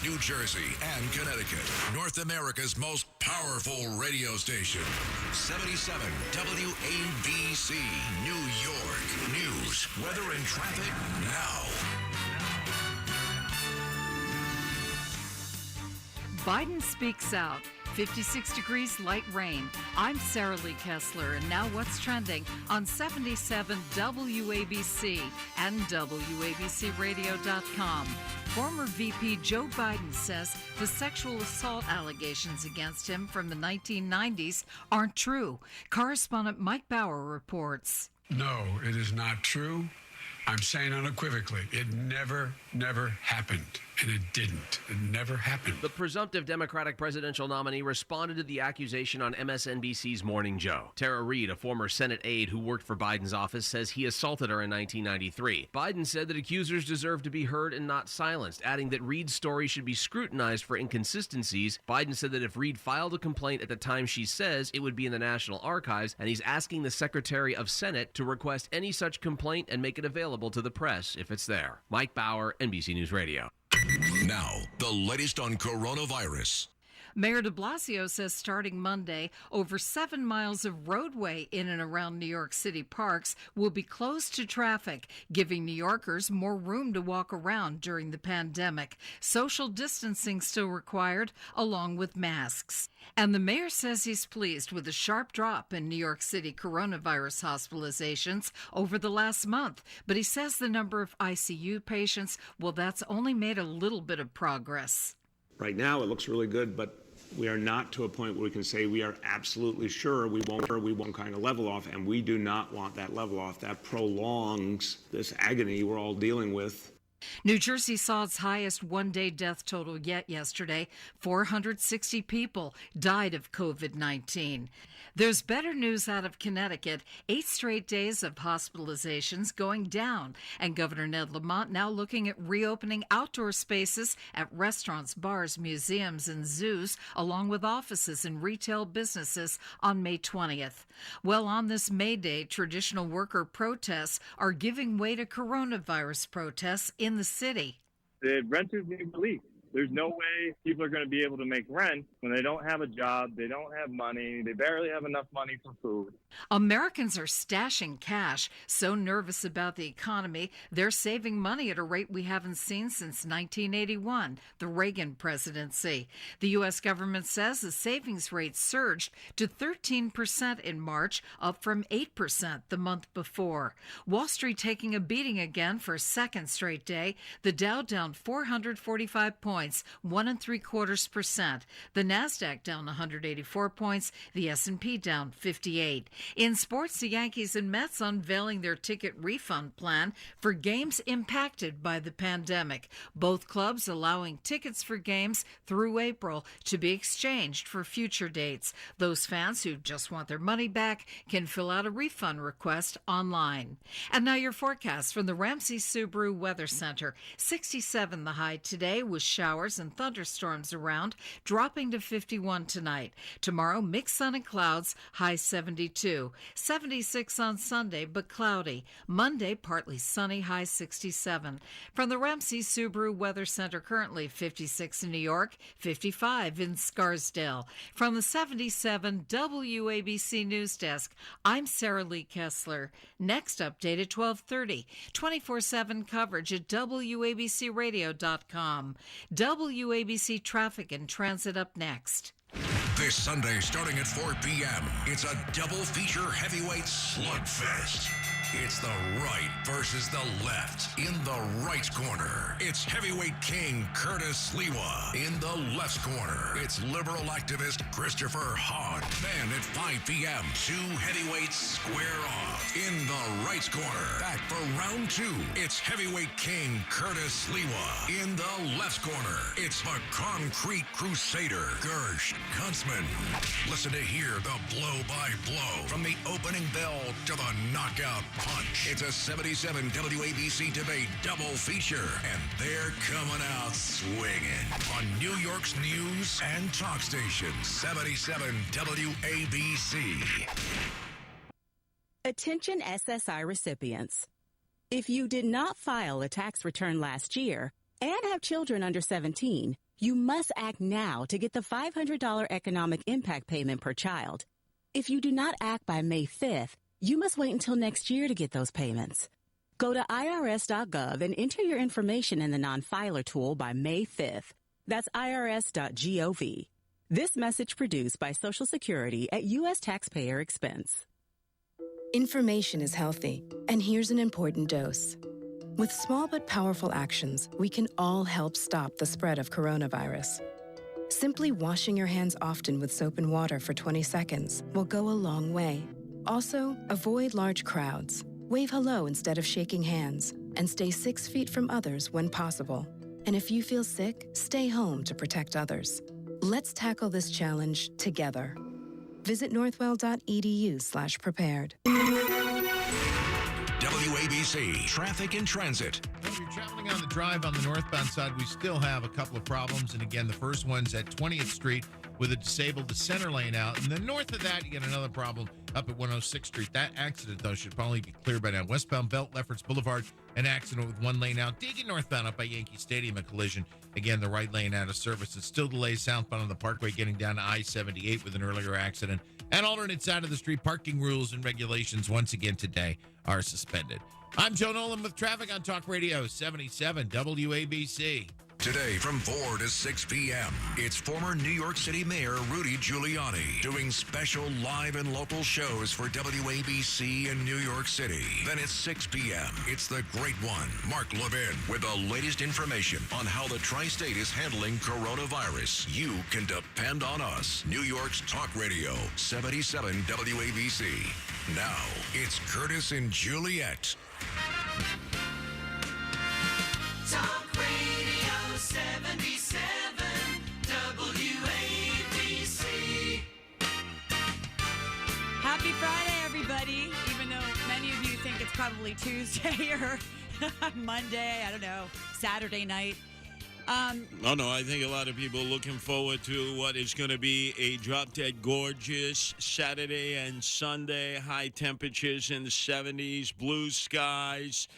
New Jersey, and Connecticut. North America's most powerful radio station. 77 WABC, New York. News, weather, and traffic now. Biden speaks out. 56 degrees, light rain. I'm Sarah Lee Kessler, and now what's trending on 77 WABC and WABCRadio.com. Former VP Joe Biden says the sexual assault allegations against him from the 1990s aren't true. Correspondent Mike Bauer reports. No, it is not true. I'm saying unequivocally, it never happened. And it didn't. It never happened. The presumptive Democratic presidential nominee responded to the accusation on MSNBC's Morning Joe. Tara Reid, a former Senate aide who worked for Biden's office, says he assaulted her in 1993. Biden said that accusers deserve to be heard and not silenced, adding that Reid's story should be scrutinized for inconsistencies. Biden said that if Reid filed a complaint at the time she says, it would be in the National Archives, and he's asking the Secretary of Senate to request any such complaint and make it available to the press if it's there. Mike Bauer, NBC News Radio. Now, the latest on coronavirus. Mayor de Blasio says starting Monday, over 7 miles of roadway in and around New York City parks will be closed to traffic, giving New Yorkers more room to walk around during the pandemic. Social distancing still required, along with masks. And the mayor says he's pleased with the sharp drop in New York City coronavirus hospitalizations over the last month. But he says the number of ICU patients, well, that's only made a little bit of progress. Right now, it looks really good, but we are not to a point where we can say we are absolutely sure we won't kind of level off, and we do not want that level off. That prolongs this agony we're all dealing with. New Jersey saw its highest one-day death total yet yesterday. 460 people died of COVID-19. There's better news out of Connecticut. 8 straight days of hospitalizations going down. And Governor Ned Lamont now looking at reopening outdoor spaces at restaurants, bars, museums, and zoos, along with offices and retail businesses on May 20th. Well, on this May Day, traditional worker protests are giving way to coronavirus protests in the city. The renters need relief. There's no way people are going to be able to make rent when they don't have a job, they don't have money, they barely have enough money for food. Americans are stashing cash, so nervous about the economy, they're saving money at a rate we haven't seen since 1981, the Reagan presidency. The U.S. government says the savings rate surged to 13% in March, up from 8% the month before. Wall Street taking a beating again for a second straight day. The Dow down 445 points. 1.75%. The Nasdaq down 184 points. The S&P down 58. In sports, the Yankees and Mets unveiling their ticket refund plan for games impacted by the pandemic. Both clubs allowing tickets for games through April to be exchanged for future dates. Those fans who just want their money back can fill out a refund request online. And now your forecast from the Ramsey Subaru Weather Center. 67 the high today with showers and thunderstorms around, dropping to 51 tonight. Tomorrow, mixed sun and clouds, high 72. 76 on Sunday, but cloudy. Monday, partly sunny, high 67. From the Ramsey Subaru Weather Center, currently 56 in New York, 55 in Scarsdale. From the 77 WABC News Desk, I'm Sarah Lee Kessler. Next update at 12:30. 24/7 coverage at WABCRadio.com. WABC Traffic and Transit up next. This Sunday, starting at 4 p.m., it's a double feature heavyweight slugfest. It's the right versus the left. In the right corner, it's heavyweight king Curtis Sliwa. In the left corner, it's liberal activist Christopher Hahn. Then at 5 p.m., 2 heavyweights square off. In the right corner, back for round 2, it's heavyweight king Curtis Sliwa. In the left corner, it's the concrete crusader Gersh Kuntzman. Listen to hear the blow-by-blow from the opening bell to the knockout punch. It's a 77 WABC debate double feature, and they're coming out swinging on New York's news and talk station, 77 WABC. Attention SSI recipients. If you did not file a tax return last year and have children under 17, You must act now to get the $500 economic impact payment per child. If you do not act by May 5th, you must wait until next year to get those payments. Go to irs.gov and enter your information in the non-filer tool by May 5th. That's irs.gov. This message produced by Social Security at U.S. taxpayer expense. Information is healthy, and here's an important dose. With small but powerful actions, we can all help stop the spread of coronavirus. Simply washing your hands often with soap and water for 20 seconds will go a long way. Also, avoid large crowds. Wave hello instead of shaking hands, and stay 6 feet from others when possible. And if you feel sick, stay home to protect others. Let's tackle this challenge together. Visit northwell.edu/prepared. WABC Traffic and Transit. If you're traveling on the drive on the northbound side, we still have a couple of problems. And again, the first one's at 20th Street with a disabled center lane out. And then north of that, you get another problem up at 106th Street. That accident, though, should probably be clear by now. Westbound Belt, Lefferts Boulevard, an accident with one lane out. Digging northbound up by Yankee Stadium, a collision. Again, the right lane out of service. It's still delayed southbound on the Parkway getting down to I-78 with an earlier accident. And alternate side of the street, parking rules and regulations once again today are suspended. I'm Joe Nolan with traffic on Talk Radio 77 WABC. Today from 4 to 6 p.m., it's former New York City Mayor Rudy Giuliani doing special live and local shows for WABC in New York City. Then at 6 p.m., it's the great one, Mark Levin, with the latest information on how the tri-state is handling coronavirus. You can depend on us. New York's Talk Radio 77 WABC. Now, it's Curtis and Juliet. Talk Radio 77 WABC. Happy Friday, everybody. Even though many of you think it's probably Tuesday or Monday, I don't know, Saturday night. No, I think a lot of people are looking forward to what is going to be a drop-dead gorgeous Saturday and Sunday. High temperatures in the 70s, blue skies,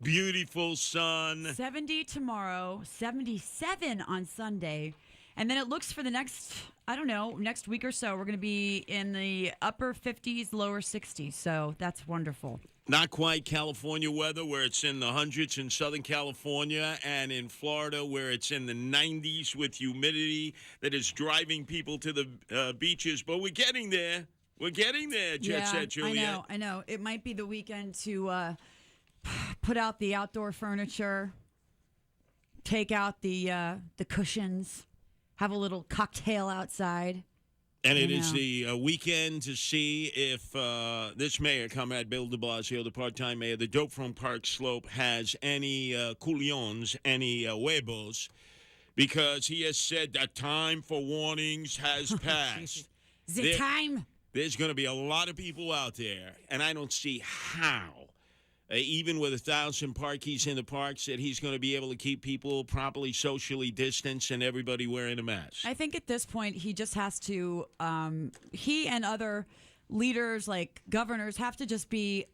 beautiful sun. 70 tomorrow, 77 on Sunday. And then it looks for the next, next week or so, we're going to be in the upper 50s, lower 60s. So that's wonderful. Not quite California weather where it's in the hundreds in Southern California and in Florida where it's in the 90s with humidity that is driving people to the beaches. But we're getting there. We're getting there, Jet Set Juliet. I know. It might be the weekend to put out the outdoor furniture, take out the cushions, have a little cocktail outside. And it is the weekend to see if this mayor, Comrade Bill de Blasio, the part-time mayor, the dope from Park Slope, has any culions, any huevos, because he has said that time for warnings has passed. There's going to be a lot of people out there, and I don't see how, even with 1,000 parkies in the parks, that he's going to be able to keep people properly socially distanced and everybody wearing a mask. I think at this point he just has to, he and other leaders like governors have to just be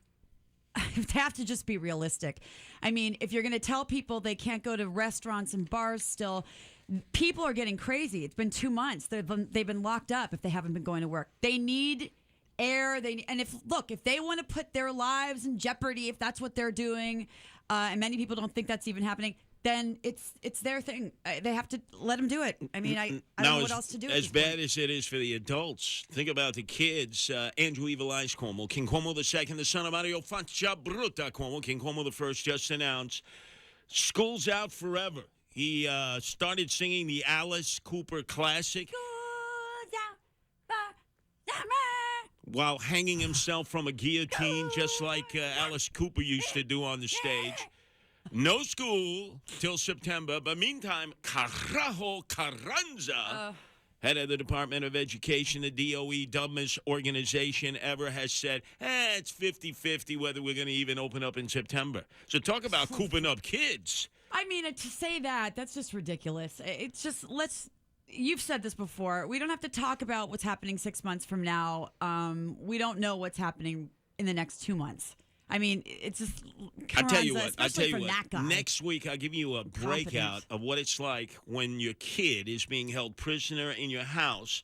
realistic. I mean, if you're going to tell people they can't go to restaurants and bars still, people are getting crazy. It's been 2 months. They've been locked up if they haven't been going to work. They need air. If they want to put their lives in jeopardy, if that's what they're doing, and many people don't think that's even happening, then it's their thing. They have to let them do it. I mean, I don't know what else to do. As bad as it is for the adults, think about the kids. Andrew Evil Eyes Cuomo, King Cuomo II, the son of Mario Faccia Bruta Cuomo, King Cuomo I, just announced school's out forever. He started singing the Alice Cooper classic while hanging himself from a guillotine, just like Alice Cooper used to do on the stage. No school till September, but meantime, Carajo Carranza, head of the Department of Education, the DOE, dumbest organization ever, has said, it's 50-50 whether we're going to even open up in September. So talk about cooping up kids. I mean, to say that's just ridiculous. It's just, you've said this before. We don't have to talk about what's happening 6 months from now. We don't know what's happening in the next 2 months. I mean, it's just. I'll tell you Carranza, what. I'll especially tell you from what. that guy. Next week, I'll give you a breakout of what it's like when your kid is being held prisoner in your house,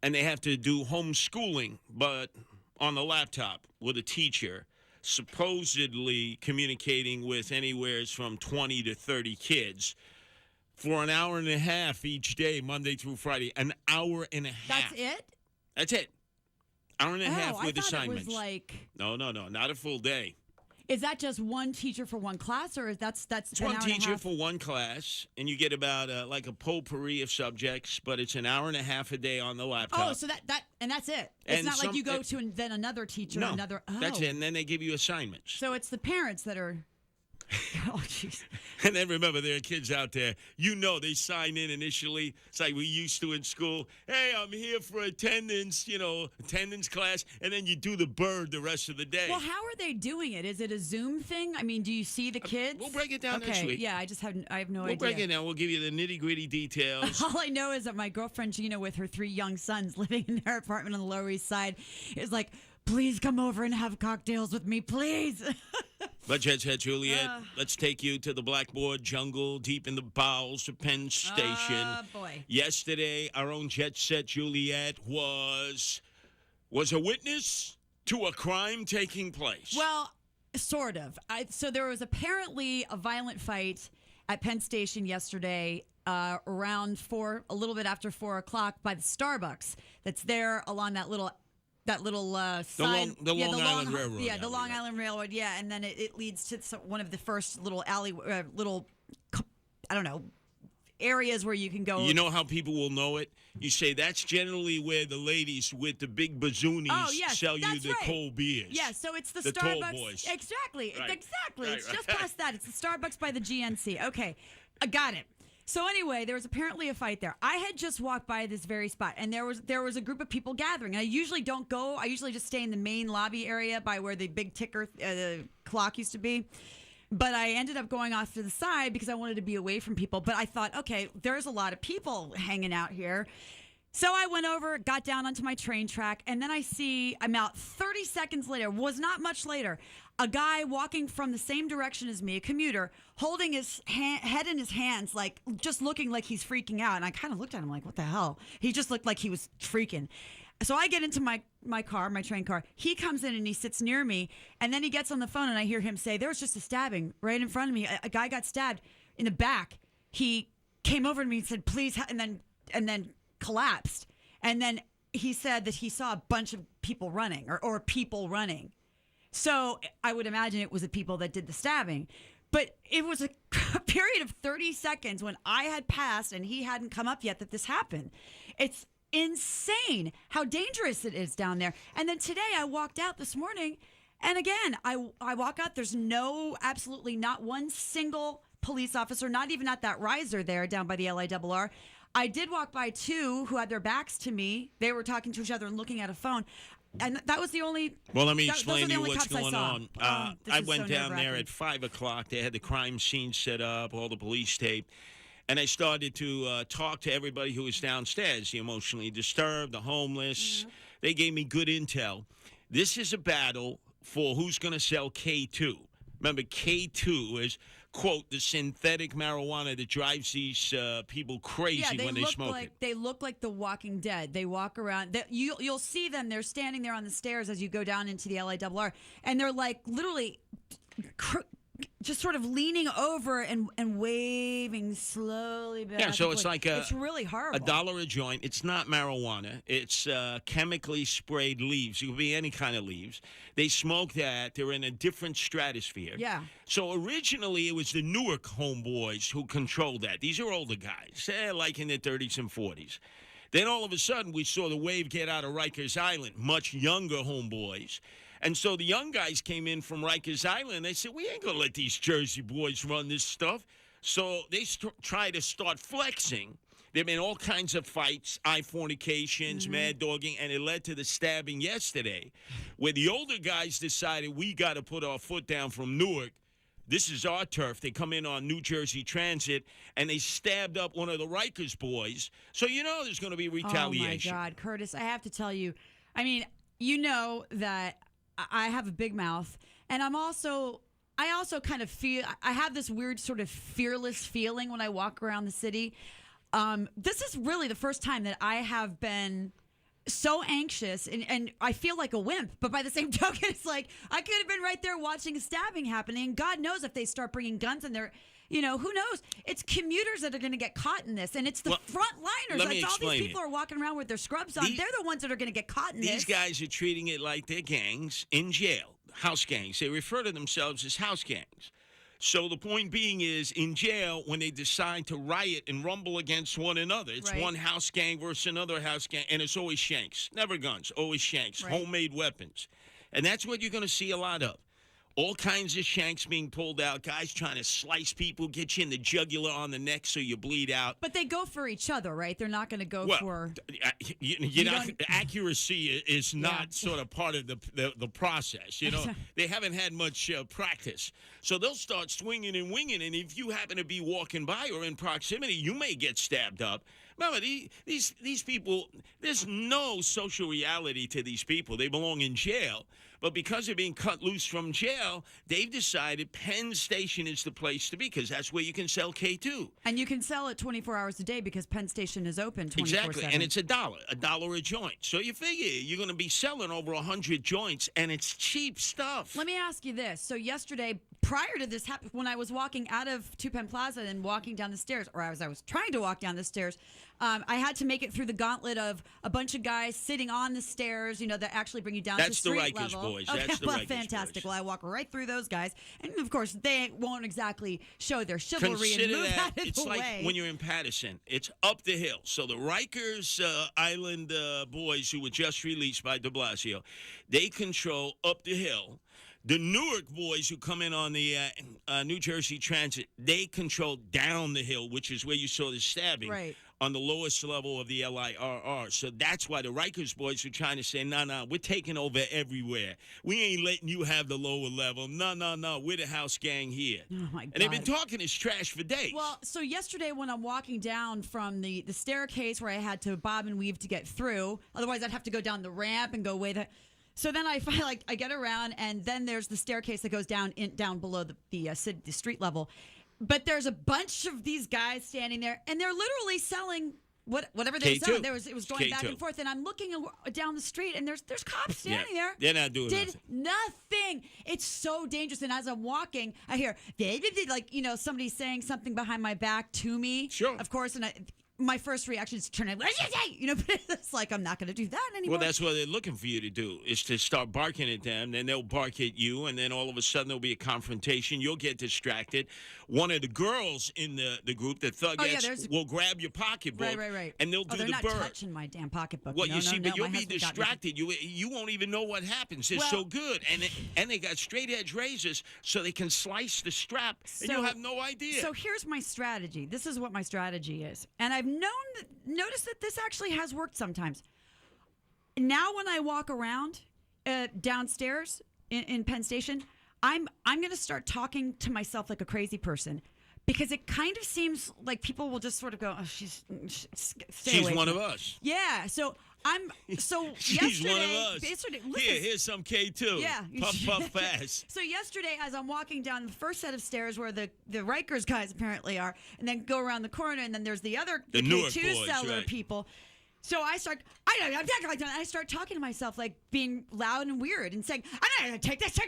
and they have to do homeschooling, but on the laptop with a teacher, supposedly communicating with anywhere from 20 to 30 kids for an hour and a half each day, Monday through Friday. An hour and a half. That's it? That's it. Hour and a half with I thought assignments. It was like. No, not a full day. Is that just one teacher for one class, or that's It's an one hour and a teacher half? for one class, and you get about like a potpourri of subjects, but it's an hour and a half a day on the laptop. Oh, so that's it. It's And not like some- you go to then another teacher, No, another. Oh. that's it, and then they give you assignments. So it's the parents that are. Oh, jeez. And then remember, there are kids out there, they sign in initially. It's like we used to in school. Hey, I'm here for attendance class. And then you do the bird the rest of the day. Well, how are they doing it? Is it a Zoom thing? I mean, do you see the kids? We'll break it down next week. Yeah, I have no idea. We'll break it down. We'll give you the nitty-gritty details. All I know is that my girlfriend Gina, with her 3 young sons living in their apartment on the Lower East Side, is like, please come over and have cocktails with me, please. But Jet Set Juliet, let's take you to the blackboard jungle deep in the bowels of Penn Station. Boy. Yesterday, our own Jet Set Juliet was a witness to a crime taking place. Well, sort of. So there was apparently a violent fight at Penn Station yesterday around a little bit after 4 o'clock by the Starbucks that's there along that little side, the Long Island Railroad. Yeah, the Long Island Railroad. Yeah, and then it leads to one of the first little areas where you can go. You know how people will know it? You say that's generally where the ladies with the big bazoonies sell you the cold beers. Yeah, so it's the Starbucks. Starbucks. Tall boys. Exactly. Right. It's just past that. It's the Starbucks by the GNC. Okay, I got it. So anyway, there was apparently a fight there. I had just walked by this very spot, and there was a group of people gathering. I usually don't go. I usually just stay in the main lobby area by where the big ticker clock used to be. But I ended up going off to the side because I wanted to be away from people. But I thought, okay, there's a lot of people hanging out here. So I went over, got down onto my train track, and then I'm out 30 seconds later, was not much later, a guy walking from the same direction as me, a commuter, holding his head in his hands, like just looking like he's freaking out. And I kind of looked at him like, what the hell? He just looked like he was freaking. So I get into my car, my train car. He comes in and he sits near me, and then he gets on the phone, and I hear him say, there was just a stabbing right in front of me. A guy got stabbed in the back. He came over to me and said, please, and then collapsed. And then he said that he saw a bunch of people running or people running. So I would imagine it was the people that did the stabbing. But it was a period of 30 seconds when I had passed and he hadn't come up yet that this happened. It's insane how dangerous it is down there. And then today I walked out this morning, and again, I walk out. There's absolutely not one single police officer, not even at that riser there down by the LIRR. I did walk by 2 who had their backs to me. They were talking to each other and looking at a phone. And that was the only. Well, let me explain to you what's going on. This I is went so down there nerve-wracking. at 5 o'clock. They had the crime scene set up, all the police tape. And I started to talk to everybody who was downstairs, the emotionally disturbed, the homeless. They gave me good intel. This is a battle for who's going to sell K2. Remember, K2 is, quote, the synthetic marijuana that drives these people crazy when they smoke it. They look like the Walking Dead. They walk around. You'll see them. They're standing there on the stairs as you go down into the LIRR, and they're like literally just sort of leaning over and waving slowly back. Yeah, so it's like it's really horrible. $1 a joint. It's not marijuana. It's chemically sprayed leaves. It could be any kind of leaves. They smoke that. They're in a different stratosphere. Yeah. So originally it was the Newark homeboys who controlled that. These are older guys. They're like in their 30s and 40s. Then all of a sudden we saw the wave get out of Rikers Island, much younger homeboys. And so the young guys came in from Rikers Island. They said, we ain't going to let these Jersey boys run this stuff. So they try to start flexing. There have been all kinds of fights, eye fornications, mad dogging, and it led to the stabbing yesterday, where the older guys decided we got to put our foot down from Newark. This is our turf. They come in on New Jersey Transit, and they stabbed up one of the Rikers boys. So you know there's going to be retaliation. Oh, my God, Curtis, I have to tell you, I mean, you know that I have a big mouth, And I also kind of feel, I have this weird sort of fearless feeling when I walk around the city. This is really the first time that I have been so anxious and I feel like a wimp, but by the same token, it's like I could have been right there watching a stabbing happening. God knows if they start bringing guns in there, who knows? It's commuters that are going to get caught in this, and it's the frontliners. Like all these people are walking around with their scrubs on. They're the ones that are going to get caught in this. These guys are treating it like they're gangs in jail, house gangs. They refer to themselves as house gangs. So the point being is, in jail, when they decide to riot and rumble against one another, it's one house gang versus another house gang, and it's always shanks. Never guns, always shanks, homemade weapons. And that's what you're going to see a lot of. All kinds of shanks being pulled out, guys trying to slice people, get you in the jugular on the neck so you bleed out. But they go for each other, right? They're not going to go for... Accuracy is not sort of part of the process. They haven't had much practice. So they'll start swinging and winging, and if you happen to be walking by or in proximity, you may get stabbed up. Remember, these people, there's no social reality to these people. They belong in jail. But because they're being cut loose from jail, they've decided Penn Station is the place to be because that's where you can sell K2. And you can sell it 24 hours a day because Penn Station is open 24/7. Exactly, and it's $1 a joint. So you figure you're going to be selling over 100 joints, and it's cheap stuff. Let me ask you this. So yesterday, prior to this, when I was walking out of Two Penn Plaza and walking down the stairs, or as I was trying to walk down the stairs, I had to make it through the gauntlet of a bunch of guys sitting on the stairs, that actually bring you down to street level. That's the Rikers boys. Okay, That's the well, Rikers fantastic. boys. Well, I walk right through those guys, and of course, they won't exactly show their chivalry and move out of the way. It's like when you're in Patterson. It's up the hill. So the Rikers Island boys who were just released by de Blasio, they control up the hill. The Newark boys who come in on the New Jersey Transit, they control down the hill, which is where you saw the stabbing, on the lowest level of the LIRR. So that's why the Rikers boys are trying to say, no, we're taking over everywhere. We ain't letting you have the lower level. No, we're the house gang here. Oh, my God. And they've been talking this trash for days. Well, so yesterday when I'm walking down from the staircase where I had to bob and weave to get through, otherwise I'd have to go down the ramp and go way the... So then I find I get around, and then there's the staircase that goes down below the street level. But there's a bunch of these guys standing there, and they're literally selling whatever they were selling. It was going back and forth, and I'm looking down the street, and there's cops standing there. They're not doing nothing. It's so dangerous. And as I'm walking, I hear somebody saying something behind my back to me. Sure, of course, and my first reaction is to turn and, what did you say? But it's like, I'm not going to do that anymore. Well, that's what they're looking for you to do, is to start barking at them. Then they'll bark at you, and then all of a sudden there'll be a confrontation. You'll get distracted. One of the girls in the group, the thugettes, will grab your pocketbook. Right. And they'll do the bird. They're not touching my damn pocketbook. Well, but you'll be distracted. You won't even know what happens. They're so good. And they got straight edge razors so they can slice the strap, and you'll have no idea. So here's my strategy. This is what my strategy is. And I've noticed that this actually has worked sometimes. Now when I walk around downstairs in Penn Station, I'm going to start talking to myself like a crazy person, because it kind of seems like people will just sort of go, "Oh, she's one of us." Yeah. So she's one of us. Here's some K2. Yeah. Puff fast. So yesterday, as I'm walking down the first set of stairs where the Rikers guys apparently are, and then go around the corner, and then there's the other K2 seller people. So I start talking to myself, like being loud and weird and saying, I'm not going to take this.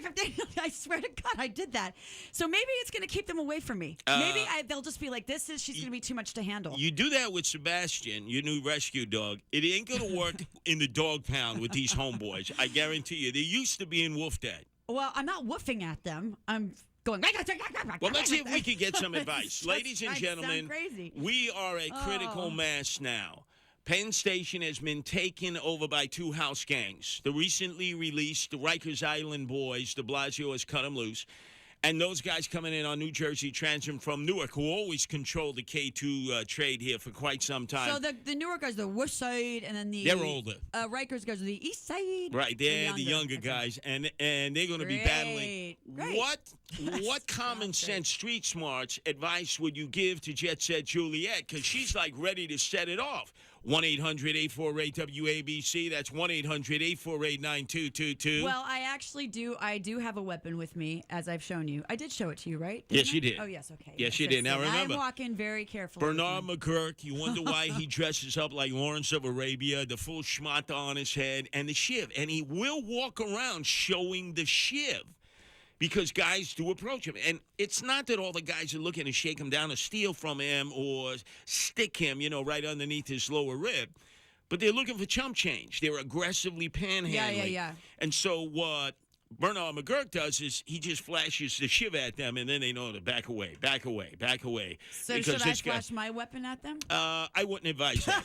I swear to God, I did that. So maybe it's going to keep them away from me. Maybe they'll just be like, she's going to be too much to handle. You do that with Sebastian, your new rescue dog. It ain't going to work in the dog pound with these homeboys. I guarantee you. They used to be in woofed at. Well, I'm not woofing at them. I'm going. Well, let's see if we can get some advice. Ladies and gentlemen, we are a critical mass now. Penn Station has been taken over by two house gangs. The recently released the Rikers Island boys, de Blasio has cut them loose. And those guys coming in on New Jersey Transit from Newark, who always controlled the K2 trade here for quite some time. So the Newark guys are the west side, and then they're older. Rikers guys are the east side. Right, they're the younger guys, and they're going to be battling. What common sense, street smarts advice would you give to Jet Set Juliet? Because she's like ready to set it off. 1-800-848-WABC. That's 1-800-848-9222. Well, I do have a weapon with me, as I've shown you. I did show it to you, right? Yes, you did. Oh, yes, okay. Yes, you did. Now, remember, I'm walking very carefully. Bernard McGurk, you wonder why he dresses up like Lawrence of Arabia, the full schmata on his head, and the shiv. And he will walk around showing the shiv because guys do approach him. And it's not that all the guys are looking to shake him down or steal from him or stick him, right underneath his lower rib. But they're looking for chump change. They're aggressively panhandling. Yeah. And so what Bernard McGurk does is he just flashes the shiv at them, and then they know to back away. So should I flash my weapon at them? I wouldn't advise that.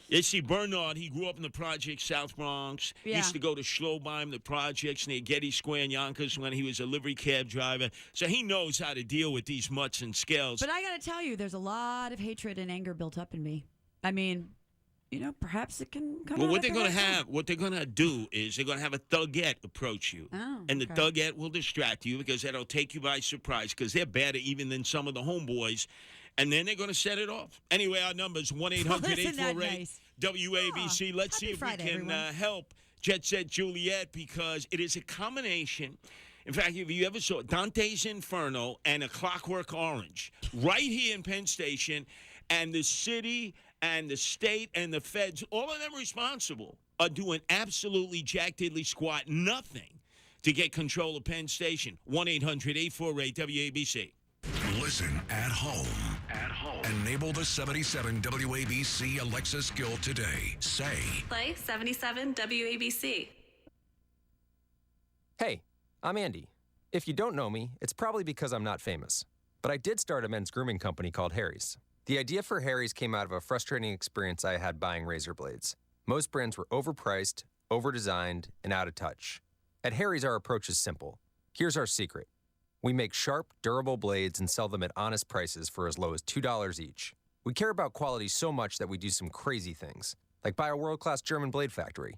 You see, Bernard, he grew up in the projects, South Bronx. He used to go to Schlobohm, the projects near Getty Square in Yonkers when he was a livery cab driver. So he knows how to deal with these mutts and scales. But I got to tell you, there's a lot of hatred and anger built up in me. I mean, perhaps it can come out. What they're going to do is they're going to have a thugette approach you. Oh, and the thugette will distract you because that'll take you by surprise because they're better even than some of the homeboys. And then they're going to set it off. Anyway, our number is 1-800-848-WABC. Let's see if Friday, we can help Jet Set Juliet because it is a combination. In fact, if you ever saw Dante's Inferno and A Clockwork Orange right here in Penn Station, and the city and the state and the feds, all of them responsible, are doing absolutely jack diddly squat nothing to get control of Penn Station. 1-800-848-WABC. Listen at home. Enable the 77 WABC Alexa skill today. Say, play 77 WABC. Hey, I'm Andy. If you don't know me, it's probably because I'm not famous. But I did start a men's grooming company called Harry's. The idea for Harry's came out of a frustrating experience I had buying razor blades. Most brands were overpriced, overdesigned, and out of touch. At Harry's, our approach is simple. Here's our secret. We make sharp, durable blades and sell them at honest prices for as low as $2 each. We care about quality so much that we do some crazy things, like buy a world-class German blade factory.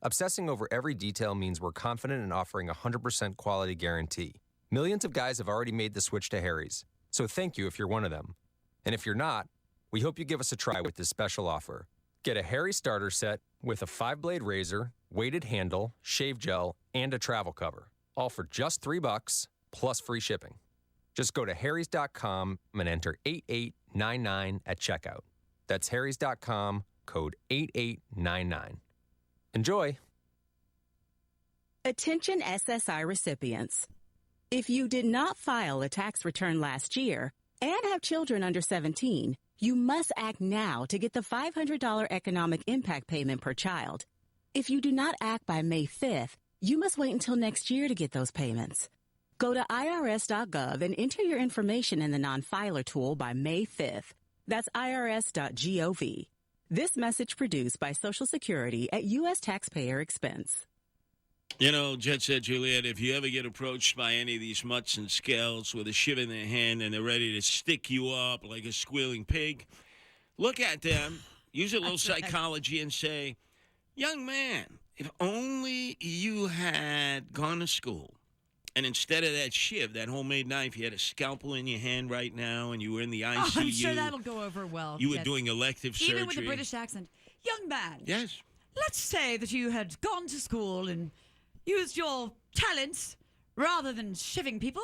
Obsessing over every detail means we're confident in offering a 100% quality guarantee. Millions of guys have already made the switch to Harry's, so thank you if you're one of them. And if you're not, we hope you give us a try with this special offer. Get a Harry starter set with a 5-blade razor, weighted handle, shave gel, and a travel cover, all for just $3 plus free shipping. Just go to harrys.com and enter 8899 at checkout. That's harrys.com, code 8899. Enjoy. Attention SSI recipients. If you did not file a tax return last year and have children under 17, you must act now to get the $500 economic impact payment per child. If you do not act by May 5th, you must wait until next year to get those payments. Go to irs.gov and enter your information in the non-filer tool by May 5th. That's irs.gov. This message produced by Social Security at U.S. taxpayer expense. Jet Set Juliet, if you ever get approached by any of these mutts and scales with a shiv in their hand and they're ready to stick you up like a squealing pig, look at them, use a little psychology and say, young man, if only you had gone to school. And instead of that shiv, that homemade knife, you had a scalpel in your hand right now, and you were in the ICU. Oh, I'm sure that'll go over well. You were doing elective surgery. Even with a British accent. Young man. Yes. Let's say that you had gone to school and used your talents rather than shiving people,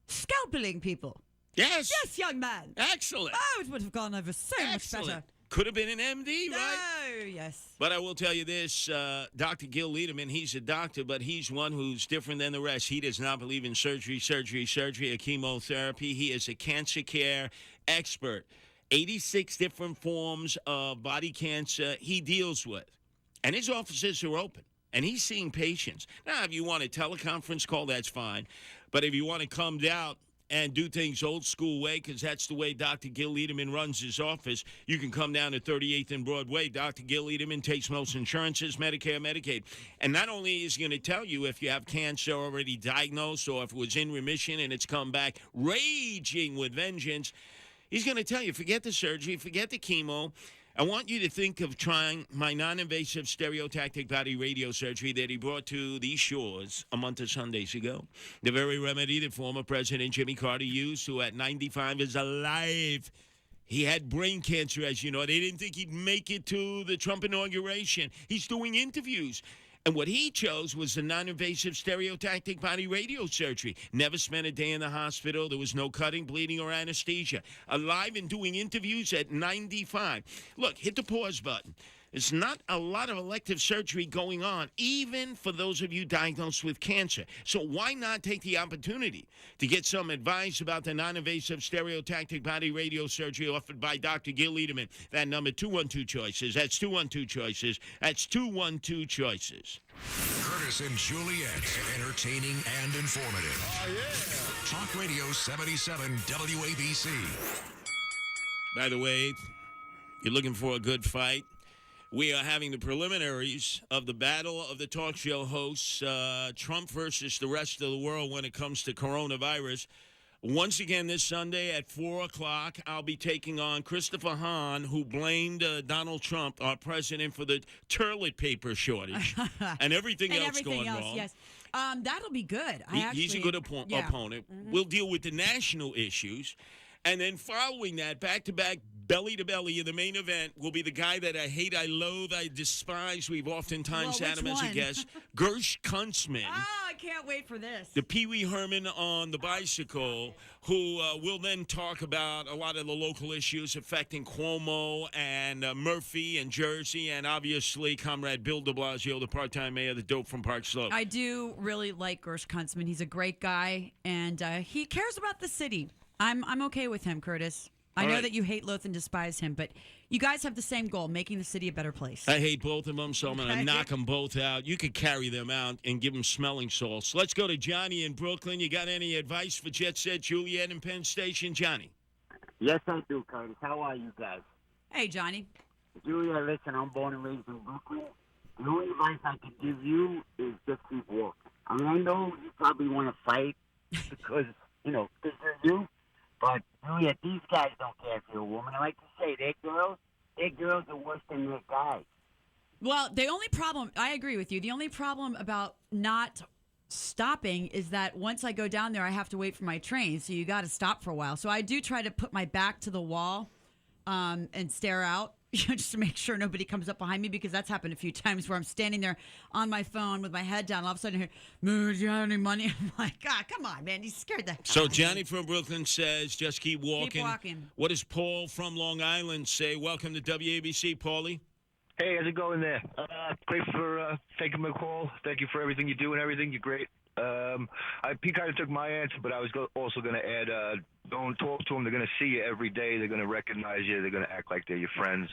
scalpeling people. Yes. Yes, young man. Excellent. Oh, it would have gone over so much better. Could have been an MD, right? Oh, yes. But I will tell you this, Dr. Gil Liederman, he's a doctor, but he's one who's different than the rest. He does not believe in surgery, or chemotherapy. He is a cancer care expert. 86 different forms of body cancer he deals with. And his offices are open. And he's seeing patients. Now, if you want a teleconference call, that's fine. But if you want to come down and do things old school way, because that's the way Dr. Gil Liederman runs his office, you can come down to 38th and Broadway. Dr. Gil Liederman takes most insurances, Medicare, Medicaid. And not only is he going to tell you if you have cancer already diagnosed or if it was in remission and it's come back raging with vengeance, he's going to tell you, forget the surgery, forget the chemo. I want you to think of trying my non-invasive stereotactic body radio surgery that he brought to these shores a month of Sundays ago. The very remedy that former President Jimmy Carter used, who at 95 is alive. He had brain cancer, as you know. They didn't think he'd make it to the Trump inauguration. He's doing interviews. And what he chose was the non-invasive stereotactic body radio surgery. Never spent a day in the hospital. There was no cutting, bleeding, or anesthesia. Alive and doing interviews at 95. Look, hit the pause button. There's not a lot of elective surgery going on, even for those of you diagnosed with cancer. So why not take the opportunity to get some advice about the non-invasive stereotactic body radio surgery offered by Dr. Gil Liederman? That number, 212-CHOICES. That's 212-CHOICES. That's 212-CHOICES. Curtis and Juliet, entertaining and informative. Oh, yeah. Talk Radio 77 WABC. By the way, you're looking for a good fight? We are having the preliminaries of the battle of the talk show hosts, Trump versus the rest of the world when it comes to coronavirus. Once again this Sunday at 4 o'clock, I'll be taking on Christopher Hahn, who blamed Donald Trump, our president, for the toilet paper shortage and everything else going wrong. Yes. That'll be good. He's a good opponent. Mm-hmm. We'll deal with the national issues. And then following that, back-to-back, belly-to-belly in the main event will be the guy that I hate, I loathe, I despise. We've oftentimes had him as a guest. Gersh Kunstman. I can't wait for this. The Pee Wee Herman on the bicycle, who will then talk about a lot of the local issues affecting Cuomo and Murphy and Jersey, and obviously Comrade Bill de Blasio, the part-time mayor, the dope from Park Slope. I do really like Gersh Kunstman. He's a great guy, and he cares about the city. I'm okay with him, Curtis. I know that you hate, loathe, and despise him, but you guys have the same goal, making the city a better place. I hate both of them, so I'm going to knock them both out. You could carry them out and give them smelling salts. Let's go to Johnny in Brooklyn. You got any advice for Jet Set, Juliet, and Penn Station? Johnny. Yes, I do, Curtis. How are you guys? Hey, Johnny. Juliet, listen, I'm born and raised in Brooklyn. The only advice I could give you is just keep walking. I mean, I know you probably want to fight because, because you're you. But, Juliet, these guys don't care if you're a woman. I like to say, their girls are worse than their guys. Well, the only problem, I agree with you, the only problem about not stopping is that once I go down there, I have to wait for my train, so you got to stop for a while. So I do try to put my back to the wall and stare out. Just to make sure nobody comes up behind me, because that's happened a few times where I'm standing there on my phone with my head down. All of a sudden, I hear, do you have any money? I'm like, God, come on, man. You scared the hell So out of me. Johnny from Brooklyn says, just keep walking. Keep walking. What does Paul from Long Island say? Welcome to WABC, Paulie. Hey, how's it going there? Great for taking my call. Thank you for everything you do and everything. You're great. He kind of took my answer, but I was also going to add, don't talk to them. They're going to see you every day. They're going to recognize you. They're going to act like they're your friends.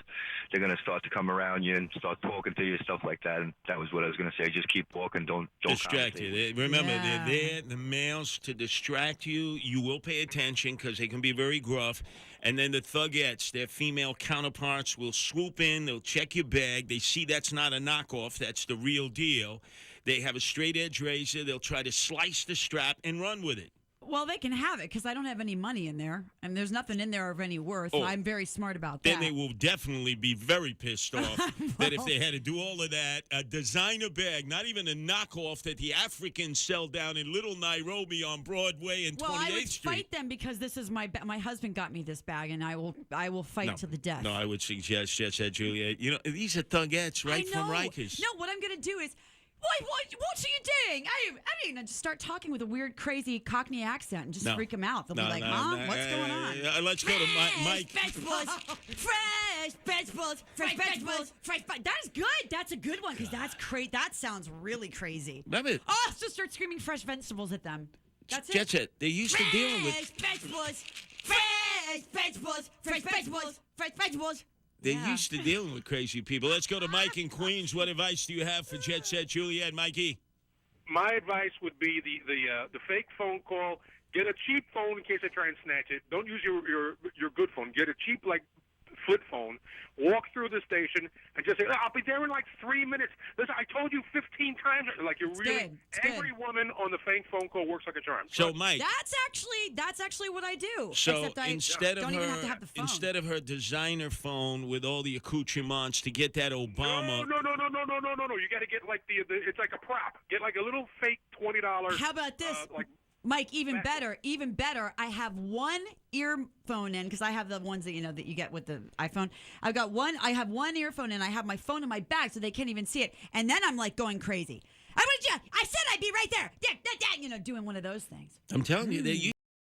They're going to start to come around you and start talking to you, stuff like that. And that was what I was going to say. Just keep walking. Don't distract you. Remember, they're there, the males, to distract you. You will pay attention because they can be very gruff. And then the thugettes, their female counterparts, will swoop in. They'll check your bag. They see that's not a knockoff. That's the real deal. They have a straight edge razor. They'll try to slice the strap and run with it. Well, they can have it because I don't have any money in there, and there's nothing in there of any worth. Oh, I'm very smart about then that. they will definitely be very pissed off that if they had to do all of that, a designer bag, not even a knockoff that the Africans sell down in Little Nairobi on Broadway and 28th I would Street. fight them because this is my husband got me this bag, and I will fight to the death. No, I would suggest, Juliet. These are thugettes right from Rikers. No, what I'm going to do is, what are you doing? I mean, just start talking with a weird, crazy Cockney accent and just freak them out. They'll be like, Mom, what's going on? Let's go to Mike. Vegetables, fresh vegetables, fresh vegetables, fresh. That is good. That's a good one because that's crazy. That sounds really crazy. Love it. Oh, so start screaming fresh vegetables at them. That's it. That's it. They're used to dealing with vegetables, fresh vegetables, fresh vegetables, fresh vegetables. They're used to dealing with crazy people. Let's go to Mike in Queens. What advice do you have for Jet Set, Juliet? Mikey? My advice would be the fake phone call. Get a cheap phone in case they try and snatch it. Don't use your good phone. Get a cheap, flip phone. Walk through the station and just say, I'll be there in 3 minutes. Listen, I told you 15 times. You're really every woman on the fake phone call works like a charm. So, Mike, that's actually what I do. So except I instead don't even have to have the phone. Instead of her designer phone with all the accoutrements to get that Obama. No. You got to get it's like a prop. Get a little fake $20. How about this? Mike, even better. I have one earphone in because I have the ones that that you get with the iPhone. I have one earphone in. I have my phone in my bag so they can't even see it. And then I'm like going crazy. I said I'd be right there. Doing one of those things. I'm telling you,